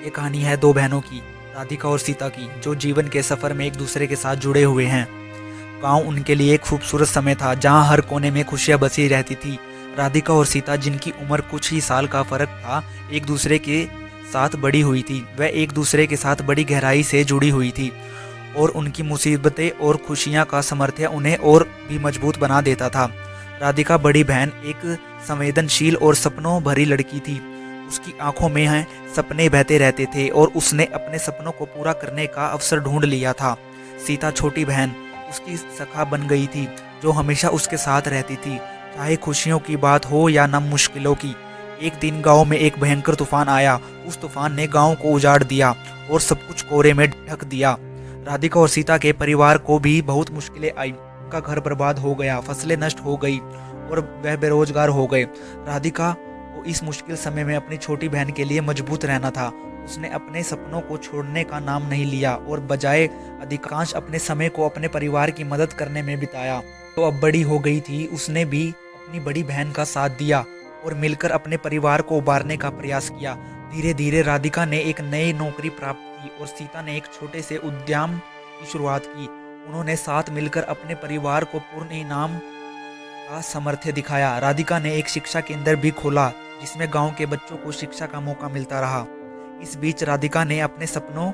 ये कहानी है दो बहनों की, राधिका और सीता की, जो जीवन के सफ़र में एक दूसरे के साथ जुड़े हुए हैं। गांव उनके लिए एक खूबसूरत समय था, जहां हर कोने में खुशियां बसी रहती थी। राधिका और सीता, जिनकी उम्र कुछ ही साल का फर्क था, एक दूसरे के साथ बड़ी हुई थी। वह एक दूसरे के साथ बड़ी गहराई से जुड़ी हुई थी और उनकी मुसीबतें और खुशियां का सामर्थ्य उन्हें और भी मजबूत बना देता था। राधिका बड़ी बहन एक संवेदनशील और सपनों भरी लड़की थी। उसकी आंखों में हैं सपने बहते रहते थे और उसने अपने सपनों को पूरा करने का अवसर ढूंढ लिया था। सीता, छोटी बहन, उसकी सखा बन गई थी, जो हमेशा उसके साथ रहती थी, चाहे खुशियों की बात हो या न मुश्किलों की। एक दिन गांव में एक भयंकर तूफान आया। उस तूफान ने गांव को उजाड़ दिया और सब कुछ कोहरे में ढक दिया। राधिका और सीता के परिवार को भी बहुत मुश्किलें आई। उनका घर बर्बाद हो गया, फसलें नष्ट हो गई और वह बेरोजगार हो गए। राधिका को इस मुश्किल समय में अपनी छोटी बहन के लिए मजबूत रहना था। उसने अपने सपनों को छोड़ने का नाम नहीं लिया और बजाय अधिकांश अपने समय को अपने परिवार की मदद करने में बिताया। तो अब बड़ी हो गई थी, उसने भी अपनी बड़ी बहन का साथ दिया और मिलकर अपने परिवार को उबारने का प्रयास किया। धीरे धीरे राधिका ने एक नई नौकरी प्राप्त की और सीता ने एक छोटे से उद्यम की शुरुआत की। उन्होंने साथ मिलकर अपने परिवार को पूर्ण इनाम का सामर्थ्य दिखाया। राधिका ने एक शिक्षा केंद्र भी खोला, जिसमें गांव के बच्चों को शिक्षा का मौका मिलता रहा। इस बीच राधिका ने अपने सपनों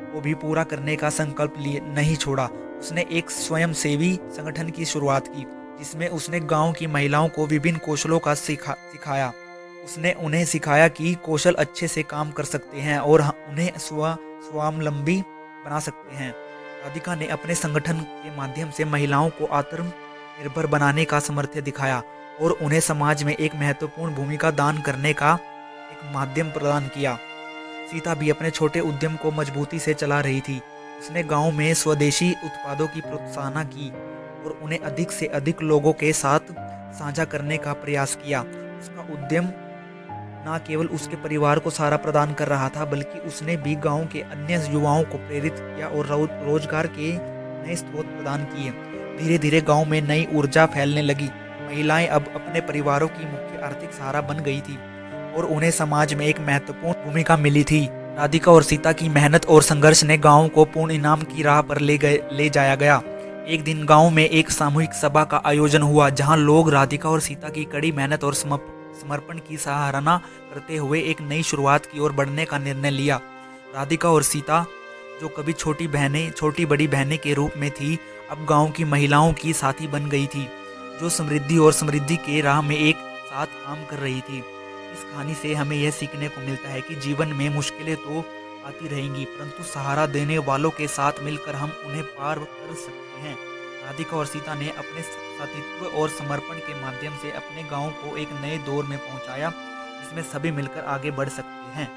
को भी पूरा करने का संकल्प लिए नहीं छोड़ा। उसने एक स्वयंसेवी संगठन की शुरुआत की, जिसमें उसने गांव की महिलाओं को विभिन्न कौशलों का सिखाया। उसने उन्हें सिखाया कि कौशल अच्छे से काम कर सकते हैं और उन्हें स्वावलंबी बना सकते हैं। राधिका ने अपने संगठन के माध्यम से महिलाओं को आत्मनिर्भर बनाने का सामर्थ्य दिखाया और उन्हें समाज में एक महत्वपूर्ण भूमिका दान करने का एक माध्यम प्रदान किया। सीता भी अपने छोटे उद्यम को मजबूती से चला रही थी। उसने गांव में स्वदेशी उत्पादों की प्रोत्साहन की और उन्हें अधिक से अधिक लोगों के साथ साझा करने का प्रयास किया। उसका उद्यम न केवल उसके परिवार को सहारा प्रदान कर रहा था, बल्कि उसने भी गांव के अन्य युवाओं को प्रेरित किया और रोजगार के नए स्रोत प्रदान किए। धीरे धीरे गांव में नई ऊर्जा फैलने लगी। महिलाएं अब अपने परिवारों की मुख्य आर्थिक सहारा बन गई थी और उन्हें समाज में एक महत्वपूर्ण भूमिका मिली थी। राधिका और सीता की मेहनत और संघर्ष ने गांव को पूर्ण इनाम की राह पर ले जाया गया। एक दिन गांव में एक सामूहिक सभा का आयोजन हुआ, जहां लोग राधिका और सीता की कड़ी मेहनत और समर्पण की सराहना करते हुए एक नई शुरुआत की ओर बढ़ने का निर्णय लिया। राधिका और सीता, जो कभी छोटी बड़ी बहनें के रूप में थी, अब गांव की महिलाओं की साथी बन गई थी, जो समृद्धि और समृद्धि के राह में एक साथ काम कर रही थी। इस कहानी से हमें यह सीखने को मिलता है कि जीवन में मुश्किलें तो आती रहेंगी, परंतु सहारा देने वालों के साथ मिलकर हम उन्हें पार कर सकते हैं। राधिका और सीता ने अपने साथीत्व और समर्पण के माध्यम से अपने गांव को एक नए दौर में पहुंचाया, जिसमें सभी मिलकर आगे बढ़ सकते हैं।